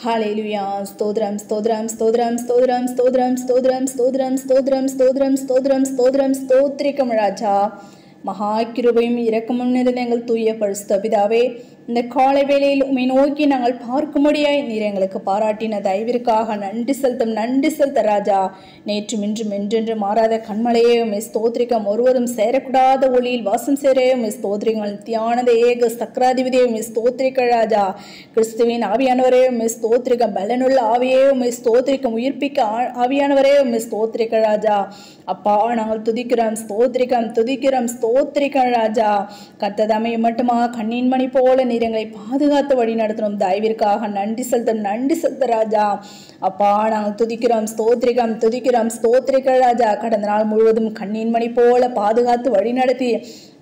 ஹalleluya ஸ்தோத்திரம் ஸ்தோத்திரம் ஸ்தோத்திரம் ஸ்தோத்திரம் ஸ்தோத்திரம் ஸ்தோத்திரம் ஸ்தோத்திரம் ஸ்தோத்திரம் ஸ்தோத்திரம் ஸ்தோத்திரம் ஸ்தோத்திரம் ஸ்தோத்திரிக்கும் ராஜா மகா கிருபையும் இரக்கமும் நிறைந்த எங்கள் தூய பரிசுத்த பிதாவே, இந்த காலை வேளையில் உம்மை நோக்கி நாங்கள் பார்க்கும்படியாய் நீர் எங்களுக்கு பாராட்டின தயவிற்காக நன்றி செலுத்த ராஜா. நேற்றும் இன்றும் என்றென்று மாறாத கண்மலையே உம்மை ஸ்தோத்திரிக்கம். ஒருவரும் சேரக்கூடாத ஒளியில் வாசம் சேரே உம்மை ஸ்தோத்திரிங்கள். தியானத ஏக சக்கராதிபதியே உம்மை ஸ்தோத்திரிக்க ராஜா. கிறிஸ்துவின் ஆவியானவரே உம்மை ஸ்தோத்திரிக்கம். பலனுள்ள ஆவியே உம்மை ஸ்தோத்திரிக்கம். உயிர்ப்பிக்க ஆவியானவரே உம்மை ஸ்தோத்திரிக்க ராஜா. அப்பா, நாங்கள் துதிக்கிறோம், ஸ்தோத்திரிக்கம், துதிக்கிறோம், ஸ்தோத்திரிக்கம் ராஜா. கர்த்ததாமே மட்டுமா கண்ணின் மணி போல நீர் எங்களை பாதுகாத்து வழி நடத்தணும் தயவிற்காக நன்றி செலுத்த ராஜா. அப்பா, நாங்கள் துதிக்கிறோம், ஸ்தோத்திரிக்கம், துதிக்கிறோம், ஸ்தோத்திரிக்க ராஜா. கடந்த நாள் முழுவதும் கண்ணின் மணி போல பாதுகாத்து வழி நடத்தி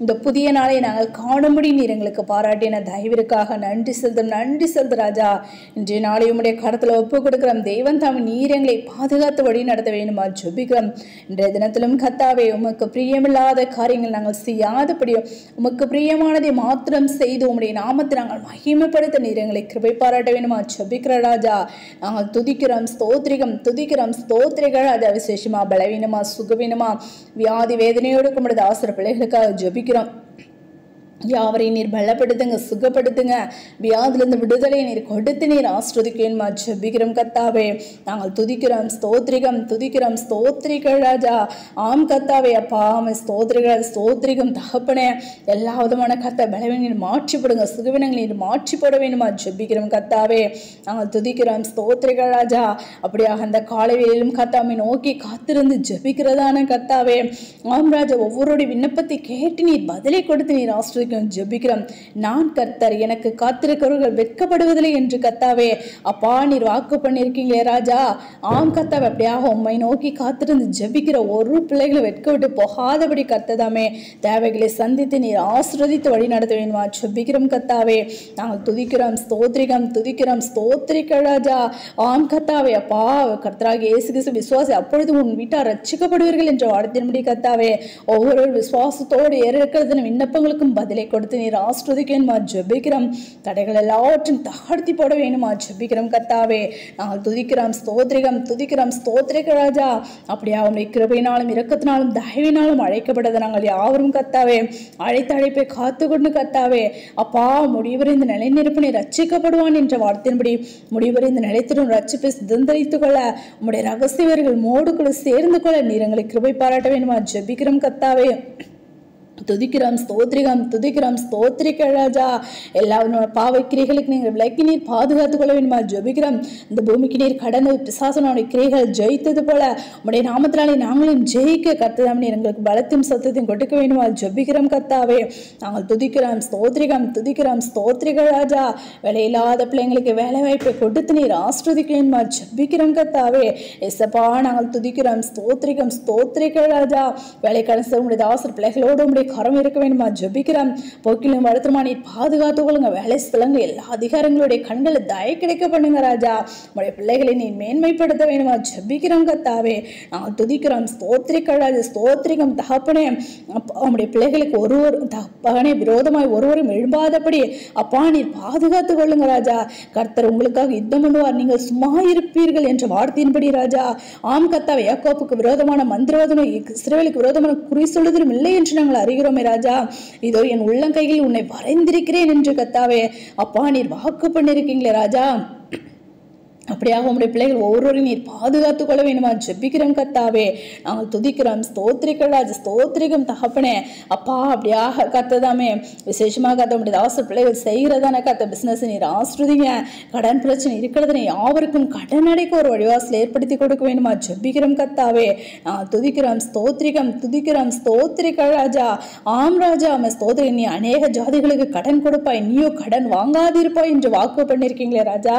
இந்த புதிய நாளை நாங்கள் காணும்படி நீர் எங்களுக்கு பாராட்டின தயவிற்காக நன்றி செலுத்த ராஜா. இன்றைய நாளை உம்முடைய கரத்தில் ஒப்பு கொடுக்கிறோம். தெய்வம் தாம் நீர் எங்களை பாதுகாத்து வழி நடத்த வேண்டுமா ஜெபிக்கிறோம். இன்றைய தினத்திலும் கர்த்தாவே, உமக்கு பிரியமில்லாத காரியங்கள் நாங்கள் செய்யாதபடியும் உமக்கு பிரியமானதை மாத்திரம் செய்து உம்முடைய நாமத்தை நாங்கள் மகிமைப்படுத்த நீர் எங்களை கிருபை பாராட்ட வேண்டுமா ஜெபிக்கிற ராஜா. நாங்கள் துதிக்கிறோம், ஸ்தோத்திரிகம், துதிக்கிறோம், ஸ்தோத்திரிக ராஜா. விசேஷமா பலவீனமா சுகவீனமா வியாதி வேதனையோடு உம்முடைய ஆசிரியர் பிள்ளைகளுக்காக ஜெபிக்கிறோம். யாவரையும் நீர் பலப்படுத்துங்க, சுகப்படுத்துங்க. வியாதிலிருந்து விடுதலை நீர் கொடுத்து நீர் ஆஸ்வதிக்கேன்மா ஜெபிக்கிறோம் கர்த்தாவே. நாங்கள் துதிக்கிறோம், ஸ்தோத்திரிகம், துதிக்கிறோம், ஸ்தோத்திரிக்க ராஜா. ஆம் கர்த்தாவே, அப்பா ஸ்தோத்திரிகம் தகப்பனே. எல்லா விதமான கர்த்தா பலவீனம் நீர் மாற்றிப்படுங்க, சுகவீனங்கள் நீர் மாற்றி போட வேண்டுமா ஜெபிக்கிறோம் கர்த்தாவே. நாங்கள் துதிக்கிறோம், ஸ்தோத்திரிக்க ராஜா. அப்படியாக அந்த காலை வேளையிலும் கர்த்தாவை நோக்கி காத்திருந்து ஜெபிக்கிறதான கர்த்தாவே. ஆம் ராஜா, ஒவ்வொருடைய விண்ணப்பத்தை கேட்டு நீர் பதிலை கொடுத்து நீர் ஆஸ்வதி ஜெபிக்கிறோம். நான் கர்த்தர், எனக்கு காத்திருக்கிறவர்கள் வெட்கப்படுவதில்லை என்று கர்த்தாவே அப்பா நீர் வாக்கு பண்ணியிருக்கீங்களே ராஜா. ஆம் கர்த்தாவே, அப்படியாக உம்மை நோக்கி காத்திருந்து ஜெபிக்கிற ஒரு பிள்ளைகளை வெட்க விட்டு போகாதபடி கர்த்ததாமே தேவைகளை சந்தித்து நீர் ஆசீர்வதித்து வழி நடத்த வேண்டுமா ஜெபிக்கிறோம் கர்த்தாவே. நாங்கள் துதிக்கிறோம், ஸ்தோத்திரிகம், துதிக்கிறோம், ஸ்தோத்திரிக்க ராஜா. ஆம் கர்த்தாவே, அப்பா கர்த்தராக இயேசு கிறிஸ்து விசுவாசி அப்பொழுது உன் வீட்டார் ரட்சிக்கப்படுவீர்கள் என்ற வார்த்தையின்படி கர்த்தாவே ஒவ்வொரு விசுவாசத்தோடு ஏறெடுக்கிறதுன விண்ணப்பங்களுக்கும் பதிலை கொடுத்து நீர் ஆஸ்வதிக்கேன்மா ஜெபிக்கிறோம். தடைகள் எல்லாவற்றும் தகர்த்தி போட வேணுமா ஜெபிக்கிறோம் கர்த்தாவே. நாங்கள் துதிக்கிறோம், ஸ்தோத்திரிகம், துதிக்கிறோம், ஸ்தோத்திரிக்க ராஜா. அப்படியே அவனுடைய கிருபையினாலும் இரக்கத்தினாலும் தயவினாலும் அழைக்கப்பட்டது நாங்கள் யாவரும் கர்த்தாவே அழைத்த அழைப்பை காத்து கொண்டு கர்த்தாவே அப்பா முடிவரை இந்த நிலைநிற்பனை ரட்சிக்கப்படுவான் என்ற வார்த்தையின்படி முடிவரை இந்த நிலைத்திடும் ரட்சிப்பை சுதந்திரித்துக் கொள்ள உம்முடைய ரகசியவர்கள் மோடுக்குள்ள சேர்ந்து கொள்ள நீர் எங்களை கிருபை பாராட்ட வேண்டுமா ஜெபிக்கிறோம் கர்த்தாவே. துதிக்கிறோம், ஸ்தோத்திரிகம், துதிக்கிறோம், ஸ்தோத்திரிக்க ராஜா. எல்லா பாவை கிரைகளுக்கு நீங்கள் விலக்கி நீர் பாதுகாத்துக் கொள்ள வேண்டுமா ஜெபிக்கிறோம். இந்த பூமிக்கு நீர் கடந்த பிசாசனுடைய கிரைகள் ஜெயித்தது போல உம்முடைய நாமத்தினாலே நாங்களும் ஜெயிக்க கர்த்ததாம் நீர் எங்களுக்கு பலத்தையும் சத்தத்தையும் கொடுக்க வேண்டுமா ஜெபிக்கிறோம் கர்த்தாவே. நாங்கள் துதிக்கிறோம், ஸ்தோத்திரிகம், துதிக்கிறோம், ஸ்தோத்திரிக்க ராஜா. வேலையில்லாத பிள்ளைங்களுக்கு வேலை வாய்ப்பை கொடுத்து நீர் ஆஸ்வதிக்க வேண்டுமா ஜெபிக்கிறோம் கர்த்தாவே. எசப்பா, நாங்கள் துதிக்கிறோம், ஸ்தோத்திரிகம், ஸ்தோத்திரிக்க ராஜா. வேலை கடந்த உங்களுடைய தாசர் பிள்ளைகளோடு உங்களுடைய கரம் இருக்க வேண்டுமா ஜெபிக்கிறோம். போக்கிலும் வருத்தமா நீர் பாதுகாத்து கொள்ளுங்க. வேலை ஸ்தலங்க எல்லா அதிகாரங்களுடைய கண்களை தய கிடைக்க பண்ணுங்க ராஜா. உங்களுடைய பிள்ளைகளை நீர் மேன்மைப்படுத்த வேண்டுமா ஜெபிக்கிறோம் கர்த்தாவே. நாங்கள் துதிக்கிறோம், ஸ்தோத்திரிக்க ராஜா. ஸ்தோத்திரிகம் தகப்பனே. உங்களுடைய பிள்ளைகளுக்கு ஒருவர் தகப்பனே விரோதமாய் ஒருவரும் எழும்பாதபடி அப்பா நீர் பாதுகாத்து கொள்ளுங்க ராஜா. கர்த்தர் உங்களுக்காக யுத்தம் பண்ணுவார், நீங்கள் சும்மா இருப்பீர்கள் என்ற வார்த்தையின்படி ராஜா. ஆம் கர்த்தாவே, யாக்கோபுக்கு விரோதமான மந்திரவாதமும் இஸ்ரவேலுக்கு விரோதமான குறி சொல்லுதலும் இல்லை என்று நாங்கள் அறிகிறோமே ராஜா. இதோ என் உள்ளங்கையில் உன்னை வரைந்திருக்கிறேன் என்று கர்த்தாவே அப்பா நீர் வாக்கு பண்ணிருக்கீங்களே ராஜா. அப்படியாக உங்களுடைய பிள்ளைகள் ஒவ்வொருவரையும் நீர் பாதுகாத்துக் கொள்ள வேண்டுமா ஜெபிக்கிறோம் கர்த்தாவே. நாங்கள் துதிக்கிறோம், ஸ்தோத்திரிக்க ராஜா. ஸ்தோத்திரிகம் தகப்பனே அப்பா. அப்படியாக கர்த்ததாமே விசேஷமாக கர்த்த உங்களுடைய தாச பிள்ளைகள் செய்கிறதான கர்த்த பிசினஸ் நீர் ஆஸ்வதிங்க. கடன் பிரச்சனை இருக்கிறதுனை யாவருக்கும் கடன் அடைக்க ஒரு வழிவாசல் ஏற்படுத்தி கொடுக்க வேண்டுமா ஜெபிக்கிறோம் கர்த்தாவே. நாங்கள் துதிக்கிறோம், ஸ்தோத்திரிகம், துதிக்கிறோம், ஸ்தோத்திரிக்க ராஜா. ஆம் ராஜா, ஸ்தோத்திரி. நீ அநேக ஜாதிகளுக்கு கடன் கொடுப்பாய், நீயோ கடன் வாங்காதிருப்பாய் என்று வாக்கு பண்ணிருக்கீங்களே ராஜா.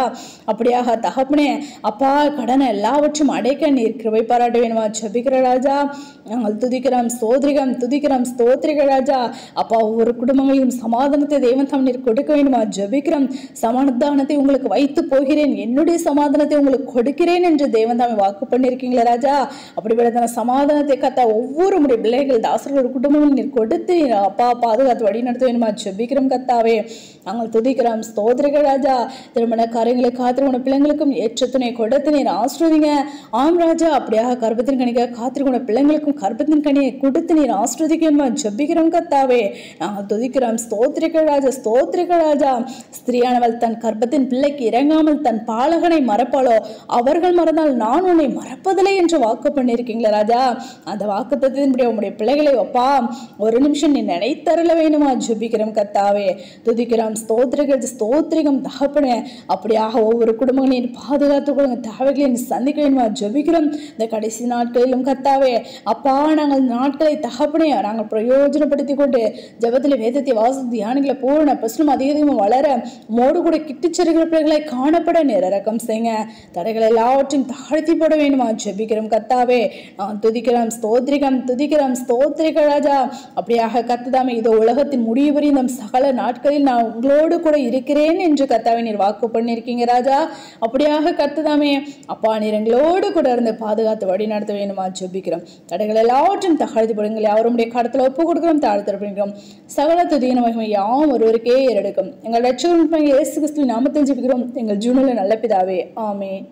அப்படியாக தகப்பனே. அப்பா கடனை எல்லாவற்றும் அடைக்க நீர் கிருபை பாராட்ட வேணுமா ஜெபிக்கிற ராஜா. நாங்கள் துதிக்கிறோம் ஸ்தோத்திரிகம் துதிக்கிறோம் ஸ்தோத்திரிக ராஜா. அப்பா ஒவ்வொரு குடும்பங்களையும் சமாதானத்தை தேவன் தாம் நீர் கொடுக்க வேண்டுமா ஜெபிக்கிறோம். சமாதானத்தை உங்களுக்கு வைத்து போகிறேன், என்னுடைய சமாதானத்தை உங்களுக்கு கொடுக்கிறேன் என்று தேவன் தாமே வாக்கு பண்ணியிருக்கீங்களா ராஜா. அப்படிப்பட்ட சமாதானத்தை கத்தா ஒவ்வொரு முறை பிள்ளைகள் தாசர்கள் குடும்பங்கள் நீர் கொடுத்து அப்பா பாதுகாத்து வழி நடத்த வேண்டுமா ஜெபிக்கிறோம் கத்தாவே. நாங்கள் துதிக்கிறோம் ஸ்தோத்திரிக ராஜா. திருமண காரியங்களுக்கு காத்திருக்கிற பிள்ளைங்களுக்கும் ஏற்ற துணை கொடுத்து நீர் ஆஸ்ரோதிங்க. ஆம் ராஜா. அப்படியாக கர்ப்பத்தின் கனிக்க காத்திருக்கிற பிள்ளைங்களுக்கும் கர்ப்பத்தின் கனியை கொடுத்து நீர் ஆஸ்ரோதிக்கணுமா ஜெபிக்கிறோம் கத்தாவே. நாங்கள் துதிக்கிறோம் ஸ்தோத்திரிக ராஜா ஸ்தோத்திரிக ராஜா. ஸ்திரீயானவள் தன் கர்ப்பத்தின் பிள்ளைக்கு இறங்காமல் தன் பாலகனை மறப்பாளோ அவர்கள் மறந்தால் நான் உன்னை மறப்பதில்லை என்று வாக்கு பண்ணியிருக்கீங்களா ராஜா. அந்த வாக்கு தத்துவத்தின்படி உங்களுடைய பிள்ளைகளை அப்பா ஒரு நிமிஷம் நீ நினைத்தருள வேணுமா ஜெபிக்கிறோம் கத்தாவே. துதிக்கிறோம் ஸ்தோத்திரிகம் தகப்பனே. அப்படியாக ஒவ்வொரு குடும்பங்களையும் பாதுகாத்துக் கொள்ளுங்க, தேவைகளை சந்திக்க வேணுமா ஜெபிக்கிறோம். இந்த கடைசி நாட்களிலும் கத்தாவே அப்பா நாங்கள் நாட்களை தகப்பனே நாங்கள் பிரயோஜனப்படுத்தி கொண்டு ஜெபத்தில் வேதத்தை வாசி தியானிகளை பூரண பிரச்சனை அதிகமாக வளர மோடு கூட கிட்டுச்செருகிற பிள்ளைகளை காணப்பட நிரக்கம் செய்யுங்க. தடைகள் எல்லாவற்றையும் தாழ்த்தி போட வேணுமா ஜெபிக்கிறோம் கத்தாவே. நான் துதிக்கிறோம் ஸ்தோத்திரிக ராஜா. அப்படியாக கத்துதாமே இதோ உலகத்தின் முடிவு வரையும் சகல நாட்களில் நான் உங்களோடு கூட இருக்கிறேன் என்று கத்தாவை நீர் வாக்கு பண்ணியிருக்கீங்க ராஜா. அப்படியாக கத்துதாமே அப்பா நீர் எங்களோடு கூட இருந்து பாதுகாத்து வழி நடத்த வேணுமா ஜெபிக்கிறோம். தடைகள் எல்லாவற்றும் தகழ்த்தி போடுங்கள். யாருடைய கடத்துல ஒப்பு கொடுக்கிறோம், தாழ்த்திருக்கிறோம். சகல துதியின் மகிமை யாவும் ஒருவருக்கே ஏறெடுக்கும். எங்கள் ரட்சகர் இயேசு கிறிஸ்துவின் நாமத்தில் ஜெபிக்கிறோம் எங்கள் ஜீவனுள்ள நல்ல பிதாவே, ஆமென்.